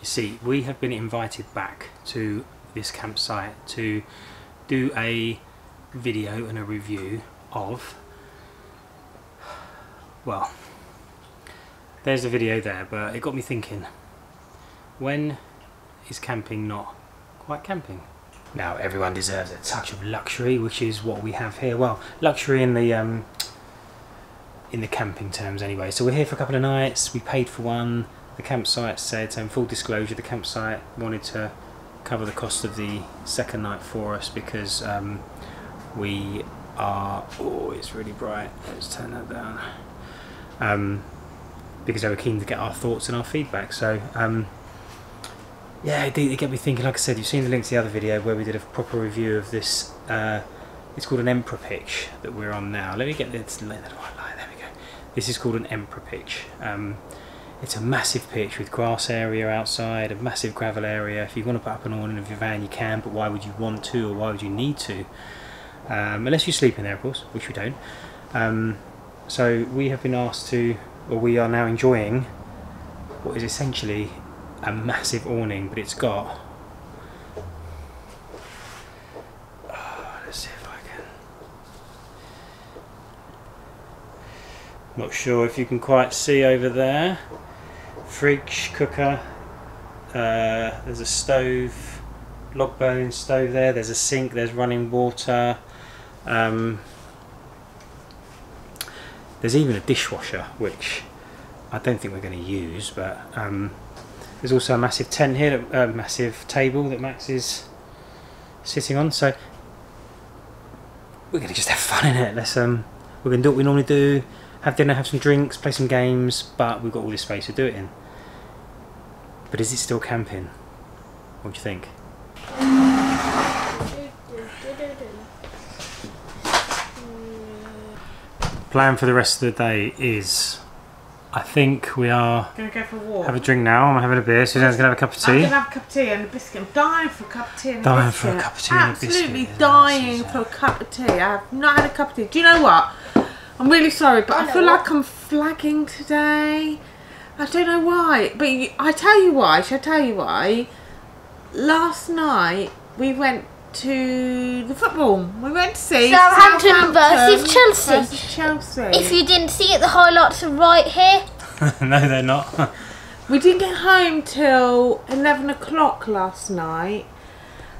You see, we have been invited back to this campsite to do a video and a review of, well, there's a video there, but it got me thinking, when is camping not quite camping? Now, everyone deserves a touch of luxury, which is what we have here. Well, luxury in the camping terms anyway. So we're here for a couple of nights, we paid for one. The campsite said, so in full disclosure, the campsite wanted to cover the cost of the second night for us because we are, oh, it's really bright, let's turn that down, because they were keen to get our thoughts and our feedback. So yeah, it get me thinking. Like I said, you've seen the link to the other video where we did a proper review of this, it's called an Emperor pitch that we're on now. Let me get this, there we go. This is called an Emperor pitch. It's a massive pitch with grass area outside, a massive gravel area. If you want to put up an awning of your van, you can, but why would you want to, or why would you need to? Unless you sleep in there, of course, which we don't. So we have been asked to, or we are now enjoying what is essentially a massive awning, but it's got, let's see if I can, not sure if you can quite see over there. Fridge, cooker, there's a stove, log burning stove there, there's a sink, there's running water, there's even a dishwasher, which I don't think we're going to use, but there's also a massive tent here, a massive table that Max is sitting on. So we're going to just have fun in it. Let's we're going to do what we normally do, have dinner, have some drinks, play some games, but we've got all this space to do it in. But is it still camping? What do you think? Plan for the rest of the day is, I think we are going to go for a walk. Have a drink now. I'm having a beer. Suzanne's going to have a cup of tea. I'm going to have a cup of tea and a biscuit. I'm dying for a cup of tea and a biscuit. Dying for a cup of tea and a biscuit. Absolutely dying for a cup of tea. I have not had a cup of tea. Do you know what? I'm really sorry, but I feel like I'm flagging today. I don't know why, but I tell you why. Shall I tell you why? Last night we went to the football. We went to see Southampton versus Chelsea. If you didn't see it, the highlights are right here. No, they're not. We didn't get home till 11 o'clock last night.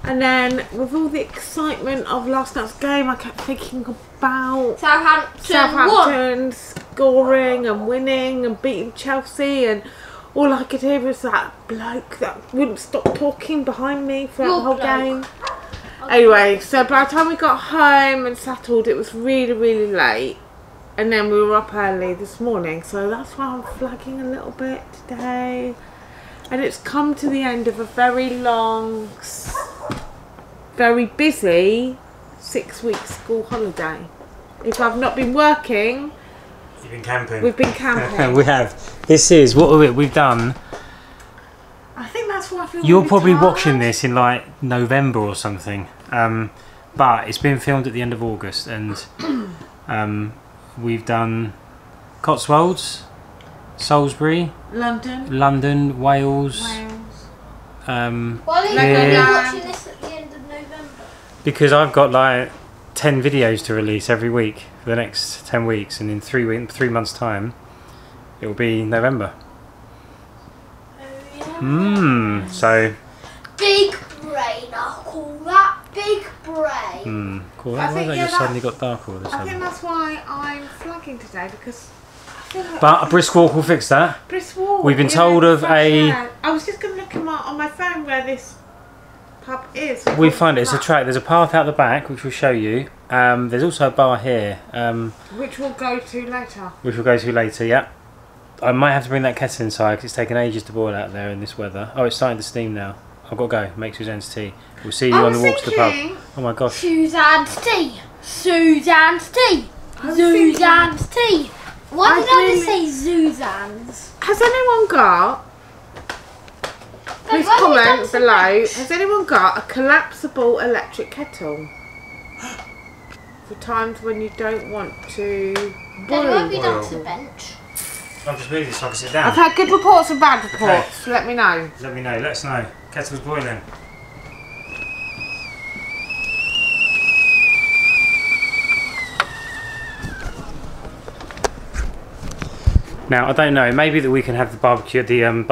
And then, with all the excitement of last night's game, I kept thinking about Southampton scoring and winning and beating Chelsea, and all I could hear was that bloke that wouldn't stop talking behind me throughout the whole game. Anyway, so by the time we got home and settled, it was really, really late. And then we were up early this morning, so that's why I'm flagging a little bit today. And it's come to the end of a very long, very busy 6-week school holiday. If I've not been working, you've been camping. We've been camping. We have. This is what we've done. I think that's why I feel. You're really probably tired. watching this in like November or something, but it's been filmed at the end of August, and we've done Cotswolds, Salisbury, London, Wales. Why are you watching this at the end of November? Because I've got like 10 videos to release every week for the next 10 weeks, and in 3 months' time, it will be November. So big brain, I'll call that big brain. Cool. Why has that just suddenly got dark all of a sudden? I think that's why I'm flagging today, because but a brisk walk will fix that. Brisk walk. We've been told of a. I was just going to look on my phone where this pub is. We find it. It's a track. There's a path out the back, which we'll show you. There's also a bar here. Which we'll go to later. Which we'll go to later. Yeah. I might have to bring that kettle inside because it's taken ages to boil out there in this weather. Oh, it's starting to steam now. I've got to go. Make Suzanne's tea. We'll see you on the walk to the pub. Oh my gosh. Suzanne's tea. Suzanne's tea. Suzanne's tea. Why did I just say Suzanne's? Has anyone got... Please comment below. Has anyone got a collapsible electric kettle? For times when you don't want to boil. Then it won't be down to the bench. I'll just move this so I can sit down. I've had good reports and bad reports. Okay. Let me know. Let me know. Let us know. Kettle's boiling. Now I don't know. Maybe that we can have the barbecue and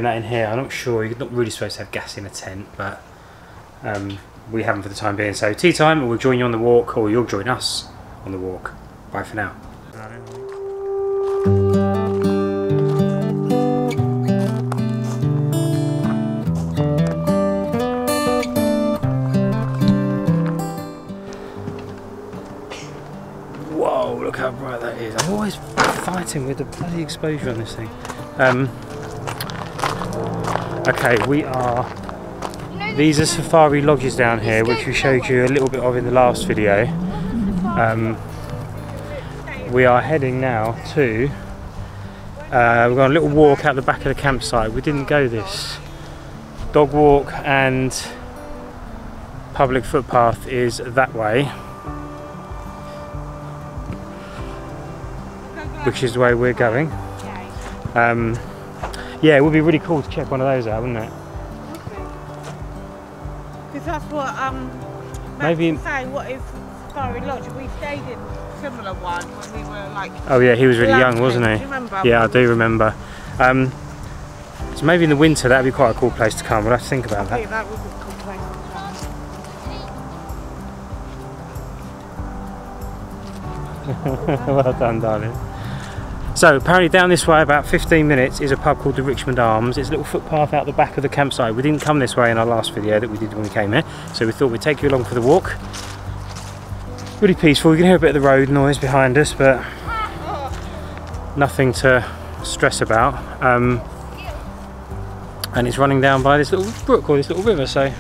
that in here. I'm not sure. You're not really supposed to have gas in a tent, but we haven't for the time being. So tea time, and we'll join you on the walk, or you'll join us on the walk. Bye for now. Whoa, look how bright that is. I'm always fighting with the bloody exposure on this thing. Okay, we are... These are safari lodges down here, which we showed you a little bit of in the last video. We are heading now to... we've got a little walk out the back of the campsite. We didn't go this. Dog walk and public footpath is that way, which is the way we're going. Yeah, it would be really cool to check one of those out, wouldn't it? Because that's what maybe saying, what is Safari Lodge? We stayed in a similar one when we were like... Oh yeah, he was really young, wasn't he? Do you remember? Yeah, I do remember. So maybe in the winter that'd be quite a cool place to come. We'll have to think about I think that would be a cool place to come. Well done, darling. So apparently down this way about 15 minutes is a pub called the Richmond Arms. It's a little footpath out the back of the campsite. We didn't come this way in our last video that we did when we came here, so we thought we'd take you along for the walk. Really peaceful. You can hear a bit of the road noise behind us, but nothing to stress about. And it's running down by this little brook or this little river, so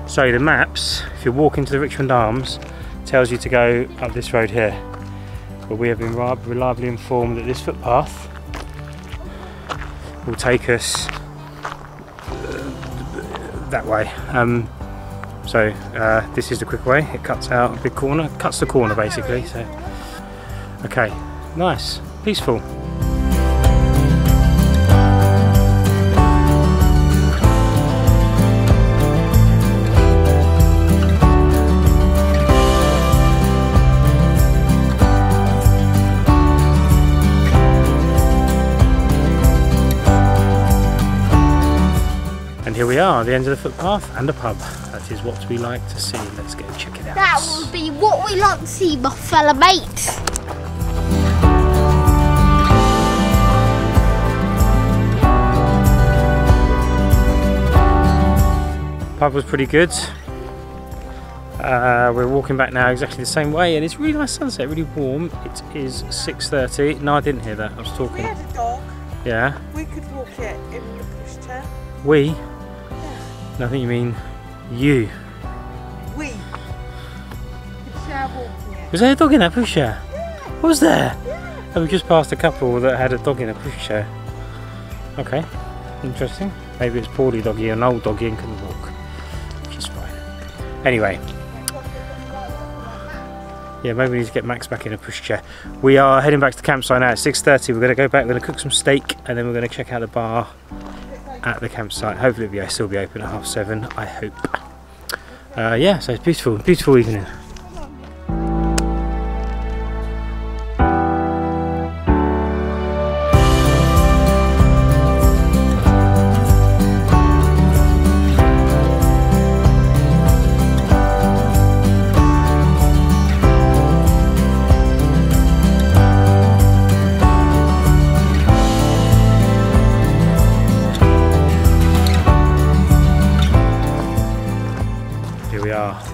so the maps, if you're walking to the Richmond Arms, tells you to go up this road here. But we have been reliably informed that this footpath will take us that way. So this is the quick way. It cuts out a big corner, cuts the corner basically. So okay, nice, peaceful. And here we are, the end of the footpath and a pub. That is what we like to see. Let's go check it out. That would be what we like to see, my fella mates. Pub was pretty good. We're walking back now exactly the same way, and it's really nice sunset, really warm. It is 6:30. No, I didn't hear that. I was talking. We had a dog. Yeah. We could walk it in the pushchair. We? Yeah. No, I think you mean you. We could share walking it. Was there a dog in that pushchair? Yeah. Was there? Yeah. Oh, we just passed a couple that had a dog in a pushchair. Okay, interesting. Maybe it's poorly doggy, an old doggy and couldn't walk, which is fine. Anyway. Yeah, maybe we need to get Max back in a pushchair. We are heading back to the campsite now at 6:30. We're going to go back, we're going to cook some steak, and then we're going to check out the bar at the campsite. Hopefully it'll still be open at 7:30, I hope. Yeah, so it's beautiful, beautiful evening.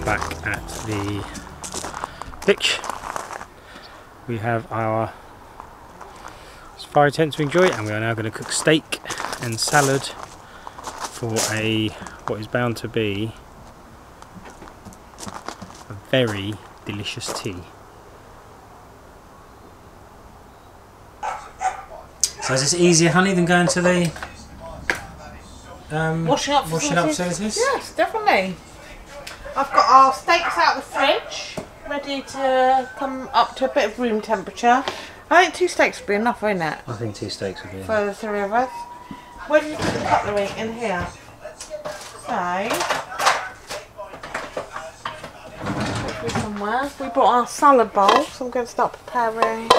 Back at the pitch. We have our safari tent to enjoy, and we are now going to cook steak and salad for what is bound to be a very delicious tea. So is this easier, honey, than going to the washing up facilities? Yes, definitely. I've got our steaks out of the fridge, ready to come up to a bit of room temperature. I think 2 steaks would be enough, won't it? I think 2 steaks would be for the 3 of us. Where did you put the cutlery? In here. So, hopefully somewhere. We brought our salad bowl, so I'm going to start preparing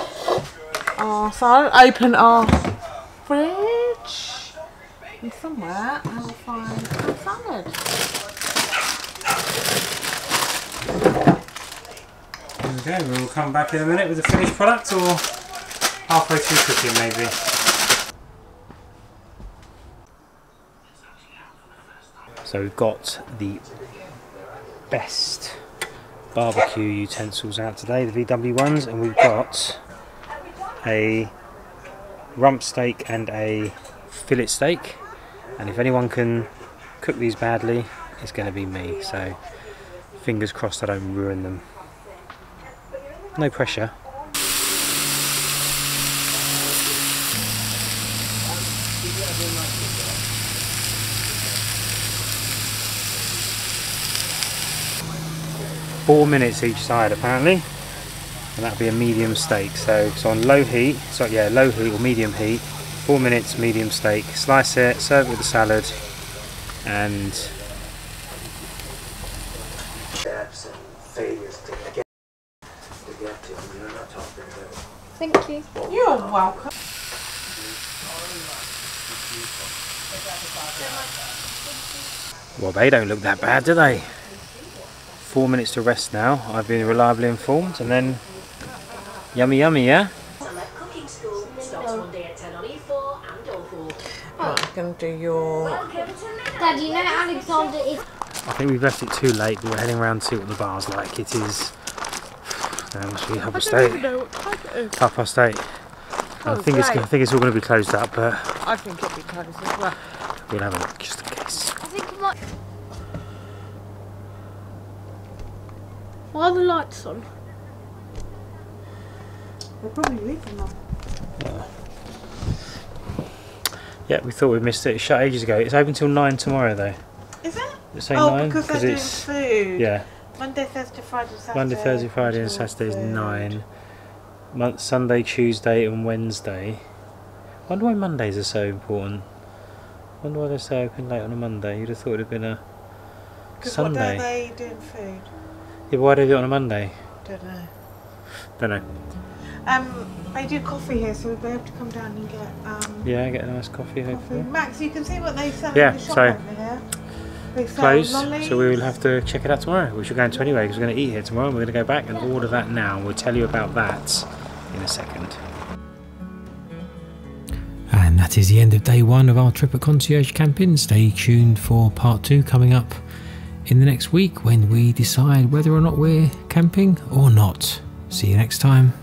our salad. Open our fridge. And somewhere I will find our salad. Okay, we'll come back in a minute with the finished product, or halfway through cooking maybe. So we've got the best barbecue utensils out today, the VW ones, and we've got a rump steak and a fillet steak, and if anyone can cook these badly, it's going to be me, so fingers crossed I don't ruin them. No pressure. Four minutes each side apparently, and that'll be a medium steak. So on low heat, low heat or medium heat, 4 minutes medium steak. Slice it, serve it with the salad, and Thank you. You're welcome. well, they don't look that bad, do they? 4 minutes to rest now. I've been reliably informed, and then yummy, yeah. I'm going to do your... Dad, you know Alexander is... I think we've left it too late, but we're heading around to see what the bar's like. It is... must be 8:30. 8:30. I think it's all going to be closed up, but... I think it'll be closed as well. We'll have a look, just in case. I think it might... Why are the lights on? We'll probably leave them on. Yeah, we thought we missed it. It shut ages ago. It's open till 9 tomorrow, though. Is it? It's saying 9 because they're doing food. Yeah. Monday, Thursday, Friday, Saturday. Monday, Thursday, Friday, and Saturday is 9. Sunday, Tuesday, and Wednesday. Wonder why Mondays are so important. Wonder why they're so open late on a Monday. You'd have thought it'd have been a Sunday. What day are they doing food? Yeah, but why do they do it on a Monday? Don't know. Don't know. They do coffee here, so we'll be able to come down and get yeah, get a nice coffee hopefully. Max, you can see what they sell Yeah, in the shop so over here. They sell closed, lollies. so we will have to check it out tomorrow, which we're going to anyway, because we're going to eat here tomorrow, and we're going to go back and order that now. We'll tell you about that in a second. And that is the end of day 1 of our trip at Concierge Camping. Stay tuned for part 2 coming up in the next week, when we decide whether or not we're camping or not. See you next time.